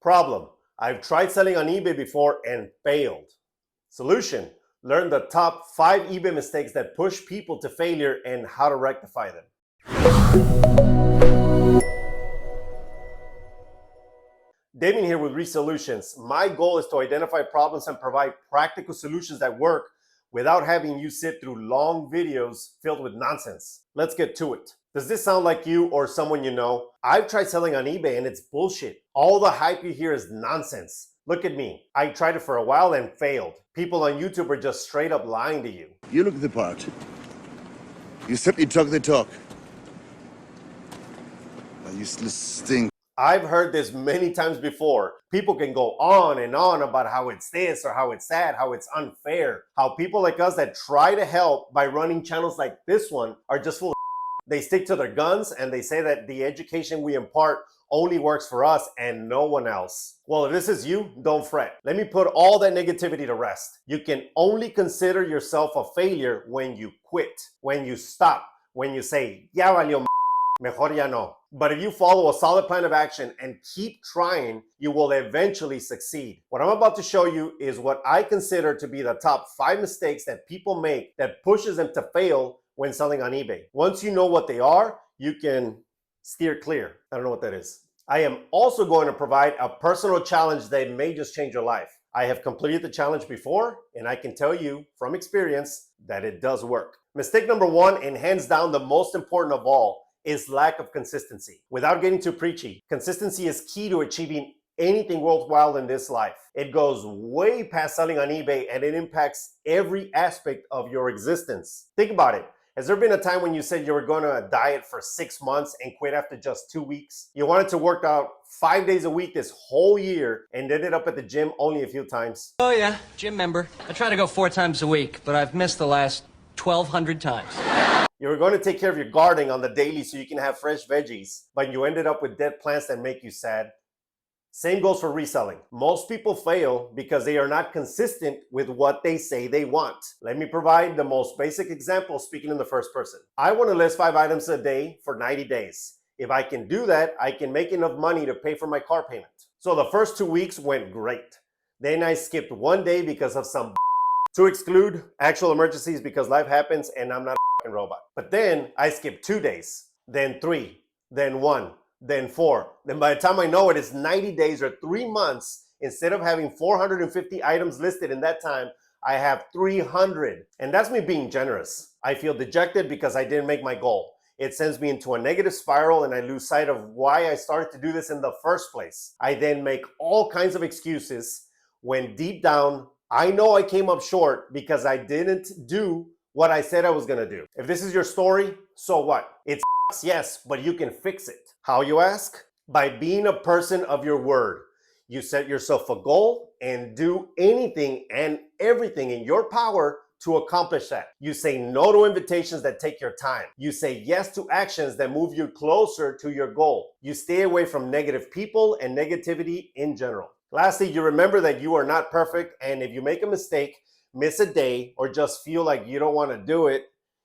Problem: I've tried selling on eBay before and failed. Solution: learn the top 5 eBay mistakes that push people to failure and how to rectify them. Damien here with Resolutions. My goal is to identify problems and provide practical solutions that work without having you sit through long videos filled with nonsense. Let's get to it. Does this sound like you or someone you know? I've tried selling on eBay and it's bullshit. All the hype you hear is nonsense. Look at me. I tried it for a while and failed. People on YouTube are just straight up lying to you. You look the part. You simply talk the talk. A useless stink. I've heard this many times before. People can go on and on about how it's this or how it's that, how it's unfair, how people like us that try to help by running channels like this one are just full of shit. They stick to their guns and they say that the education we impart only works for us and no one else. Well, if this is you, don't fret. Let me put all that negativity to rest. You can only consider yourself a failure when you quit, when you stop, when you say, ya valió, mejor ya no. But if you follow a solid plan of action and keep trying, you will eventually succeed. What I'm about to show you is what I consider to be the top 5 mistakes that people make that pushes them to fail when selling on eBay. Once you know what they are, you can steer clear. I don't know what that is. I am also going to provide a personal challenge that may just change your life. I have completed the challenge before, and I can tell you from experience that it does work. Mistake number 1, and hands down the most important of all, is lack of consistency. Without getting too preachy, consistency is key to achieving anything worthwhile in this life. It goes way past selling on eBay and it impacts every aspect of your existence. Think about it. Has there been a time when you said you were going to diet for 6 months and quit after just 2 weeks? You wanted to work out 5 days a week this whole year and ended up at the gym only a few times? Oh yeah, gym member. I try to go 4 times a week, but I've missed the last 1,200 times. You were going to take care of your gardening on the daily so you can have fresh veggies, but you ended up with dead plants that make you sad. Same goes for reselling. Most people fail because they are not consistent with what they say they want. Let me provide the most basic example speaking in the first person. I want to list 5 items a day for 90 days. If I can do that, I can make enough money to pay for my car payment. So the first 2 weeks went great. Then I skipped 1 day because of some to exclude actual emergencies because life happens and I'm not a robot. But then I skipped 2 days, then 3, then 1, then 4. Then by the time I know it, it's 90 days or 3 months. Instead of having 450 items listed in that time, I have 300. And that's me being generous. I feel dejected because I didn't make my goal. It sends me into a negative spiral and I lose sight of why I started to do this in the first place. I then make all kinds of excuses when deep down, I know I came up short because I didn't do what I said I was gonna do. If this is your story, so what? It sucks, yes, but you can fix it. How, you ask? By being a person of your word. You set yourself a goal and do anything and everything in your power to accomplish that. You say no to invitations that take your time. You say yes to actions that move you closer to your goal. You stay away from negative people and negativity in general. Lastly, you remember that you are not perfect, and if you make a mistake, miss a day, or just feel like you don't want to do it,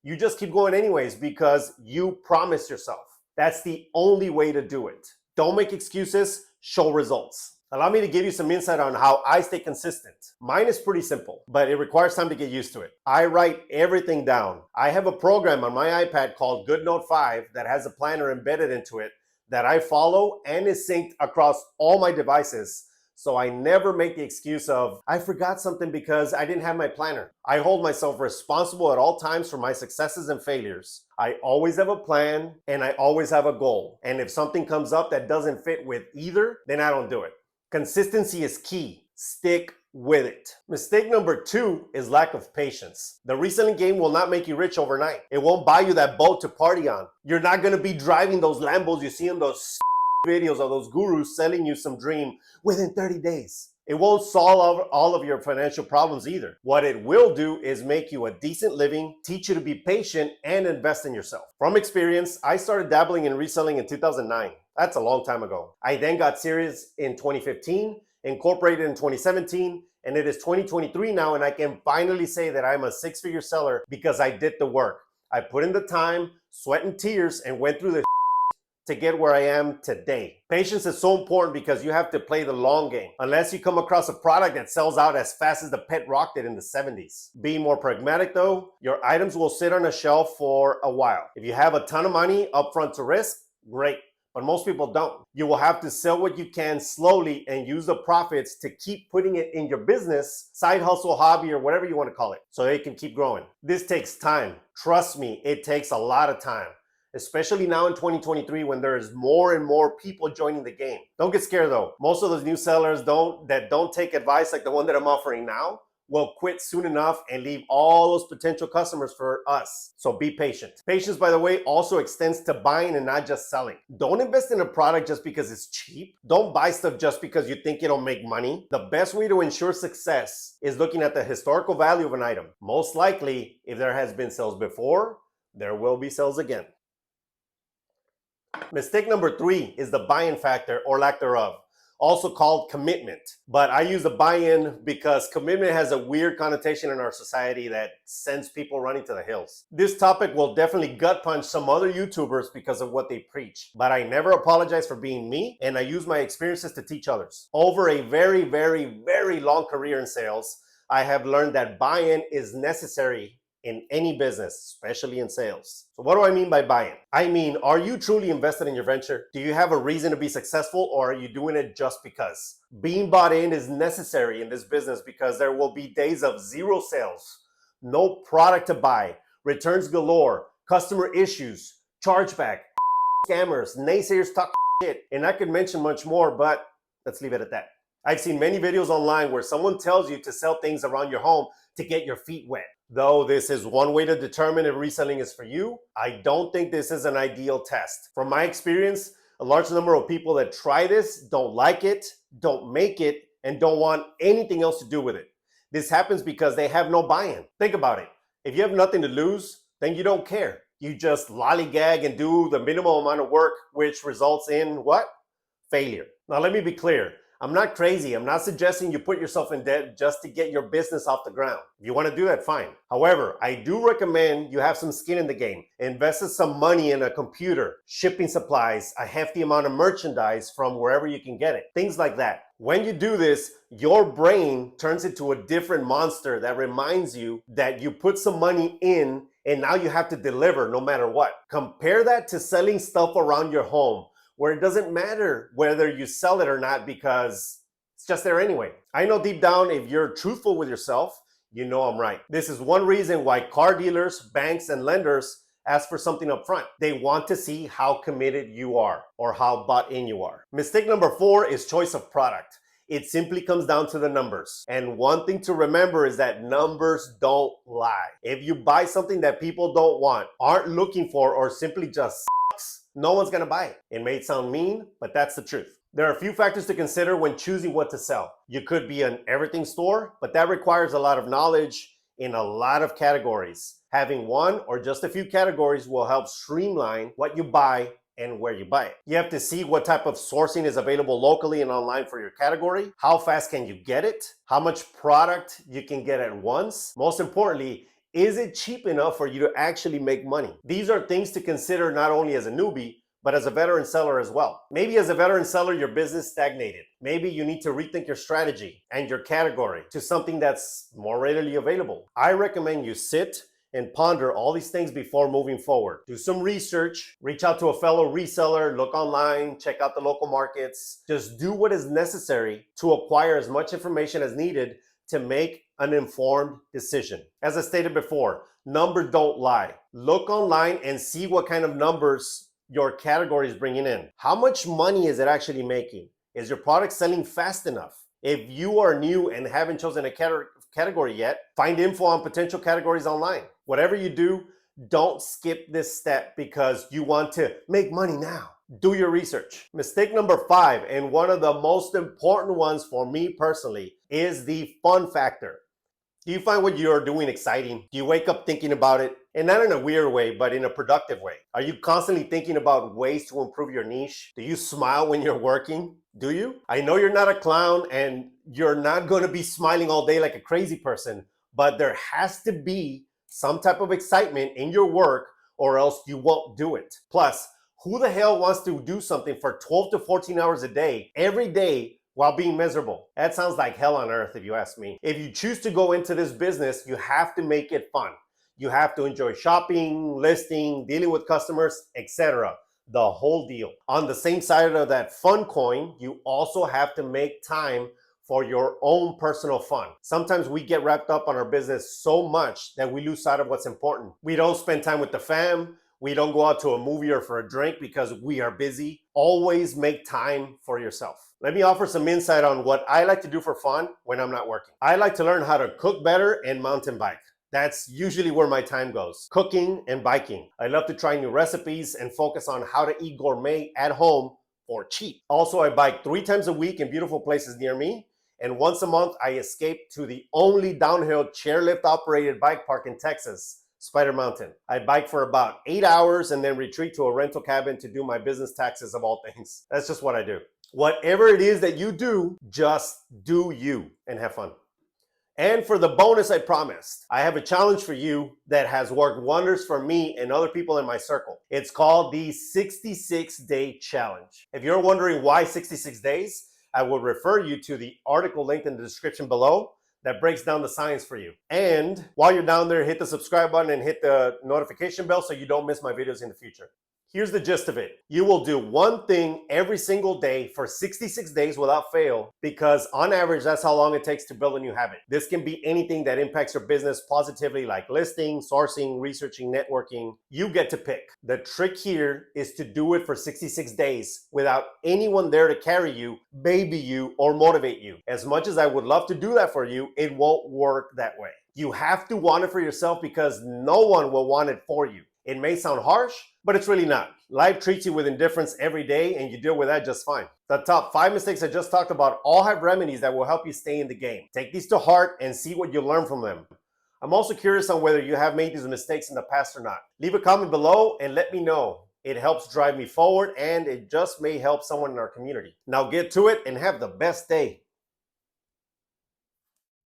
you just keep going anyways because you promised yourself. That's the only way to do it. Don't make excuses, show results. Allow me to give you some insight on how I stay consistent. Mine is pretty simple, but it requires time to get used to it. I write everything down. I have a program on my iPad called GoodNote 5 that has a planner embedded into it that I follow and is synced across all my devices. So I never make the excuse of, I forgot something because I didn't have my planner. I hold myself responsible at all times for my successes and failures. I always have a plan and I always have a goal. And if something comes up that doesn't fit with either, then I don't do it. Consistency is key. Stick with it. Mistake number 2 is lack of patience. The reselling game will not make you rich overnight. It won't buy you that boat to party on. You're not going to be driving those Lambos you see in those videos of those gurus selling you some dream within 30 days. It won't solve all of your financial problems either. What it will do is make you a decent living, teach you to be patient, and invest in yourself. From experience, I started dabbling in reselling in 2009. That's a long time ago. I then got serious in 2015, incorporated in 2017, and it is 2023 now, and I can finally say that I'm a 6-figure seller because I did the work. I put in the time, sweat and tears, and went through the to get where I am today. Patience is so important because you have to play the long game. Unless you come across a product that sells out as fast as the pet rock did in the 70s. Being more pragmatic though, your items will sit on a shelf for a while. If you have a ton of money upfront to risk, great. But most people don't. You will have to sell what you can slowly and use the profits to keep putting it in your business, side hustle, hobby, or whatever you want to call it, so it can keep growing. This takes time. Trust me, it takes a lot of time. Especially now in 2023 when there's more and more people joining the game. Don't get scared though. Most of those new sellers that don't take advice like the one that I'm offering now will quit soon enough and leave all those potential customers for us. So be patient. Patience, by the way, also extends to buying and not just selling. Don't invest in a product just because it's cheap. Don't buy stuff just because you think it'll make money. The best way to ensure success is looking at the historical value of an item. Most likely, if there has been sales before, there will be sales again. Mistake number 3 is the buy-in factor or lack thereof, also called commitment. But I use the buy-in because commitment has a weird connotation in our society that sends people running to the hills. This topic will definitely gut punch some other YouTubers because of what they preach, but I never apologize for being me, and I use my experiences to teach others. Over a very, very, very long career in sales, I have learned that buy-in is necessary in any business, especially in sales. So what do I mean by buy-in? I mean, are you truly invested in your venture? Do you have a reason to be successful, or are you doing it just because? Being bought in is necessary in this business because there will be days of zero sales, no product to buy, returns galore, customer issues, chargeback, scammers, naysayers talk shit, and I could mention much more, but let's leave it at that. I've seen many videos online where someone tells you to sell things around your home to get your feet wet. Though this is one way to determine if reselling is for you, I don't think this is an ideal test. From my experience, a large number of people that try this don't like it, don't make it, and don't want anything else to do with it. This happens because they have no buy-in. Think about it. If you have nothing to lose, then you don't care. You just lollygag and do the minimal amount of work, which results in what? Failure. Now let me be clear. I'm not crazy. I'm not suggesting you put yourself in debt just to get your business off the ground. If you want to do that, fine. However, I do recommend you have some skin in the game. Invest some money in a computer, shipping supplies, a hefty amount of merchandise from wherever you can get it. Things like that. When you do this, your brain turns into a different monster that reminds you that you put some money in and now you have to deliver no matter what. Compare that to selling stuff around your home, where it doesn't matter whether you sell it or not because it's just there anyway. I know deep down, if you're truthful with yourself, you know I'm right. This is one reason why car dealers, banks, and lenders ask for something up front. They want to see how committed you are or how bought in you are. Mistake number 4 is choice of product. It simply comes down to the numbers. And one thing to remember is that numbers don't lie. If you buy something that people don't want, aren't looking for, or simply just no one's gonna buy it. It may sound mean, but that's the truth. There are a few factors to consider when choosing what to sell. You could be an everything store, but that requires a lot of knowledge in a lot of categories. Having one or just a few categories will help streamline what you buy and where you buy it. You have to see what type of sourcing is available locally and online for your category. How fast can you get it? How much product you can get at once? Most importantly, is it cheap enough for you to actually make money? These are things to consider not only as a newbie, but as a veteran seller as well. Maybe as a veteran seller, your business stagnated. Maybe you need to rethink your strategy and your category to something that's more readily available. I recommend you sit and ponder all these things before moving forward. Do some research, reach out to a fellow reseller, look online, check out the local markets. Just do what is necessary to acquire as much information as needed to make an informed decision. As I stated before, numbers don't lie. Look online and see what kind of numbers your category is bringing in. How much money is it actually making? Is your product selling fast enough? If you are new and haven't chosen a category yet, find info on potential categories online. Whatever you do, don't skip this step because you want to make money now. Do your research. Mistake number 5, and one of the most important ones for me personally, is the fun factor. Do you find what you're doing exciting? Do you wake up thinking about it? And not in a weird way, but in a productive way. Are you constantly thinking about ways to improve your niche? Do you smile when you're working? Do you? I know you're not a clown and you're not going to be smiling all day like a crazy person, but there has to be some type of excitement in your work or else you won't do it. Plus, Who the hell wants to do something for 12 to 14 hours a day, every day, while being miserable? That sounds like hell on earth, if you ask me. If you choose to go into this business, you have to make it fun. You have to enjoy shopping, listing, dealing with customers, etc. The whole deal. On the same side of that fun coin, you also have to make time for your own personal fun. Sometimes we get wrapped up on our business so much that we lose sight of what's important. We don't spend time with the fam. We don't go out to a movie or for a drink because we are busy. Always make time for yourself. Let me offer some insight on what I like to do for fun when I'm not working. I like to learn how to cook better and mountain bike. That's usually where my time goes, cooking and biking. I love to try new recipes and focus on how to eat gourmet at home for cheap. Also, I bike 3 times a week in beautiful places near me. And once a month, I escape to the only downhill chairlift operated bike park in Texas, Spider Mountain. I bike for about 8 hours and then retreat to a rental cabin to do my business taxes of all things. That's just what I do. Whatever it is that you do, just do you and have fun. And for the bonus I promised, I have a challenge for you that has worked wonders for me and other people in my circle. It's called the 66-Day Challenge. If you're wondering why 66 days, I will refer you to the article linked in the description below that breaks down the science for you. And while you're down there, hit the subscribe button and hit the notification bell so you don't miss my videos in the future. Here's the gist of it. You will do one thing every single day for 66 days without fail, because on average, that's how long it takes to build a new habit. This can be anything that impacts your business positively, like listing, sourcing, researching, networking. You get to pick. The trick here is to do it for 66 days without anyone there to carry you, baby you, or motivate you. As much as I would love to do that for you, it won't work that way. You have to want it for yourself because no one will want it for you. It may sound harsh, but it's really not. Life treats you with indifference every day and you deal with that just fine. The top 5 mistakes I just talked about all have remedies that will help you stay in the game. Take these to heart and see what you learn from them. I'm also curious on whether you have made these mistakes in the past or not. Leave a comment below and let me know. It helps drive me forward and it just may help someone in our community. Now get to it and have the best day.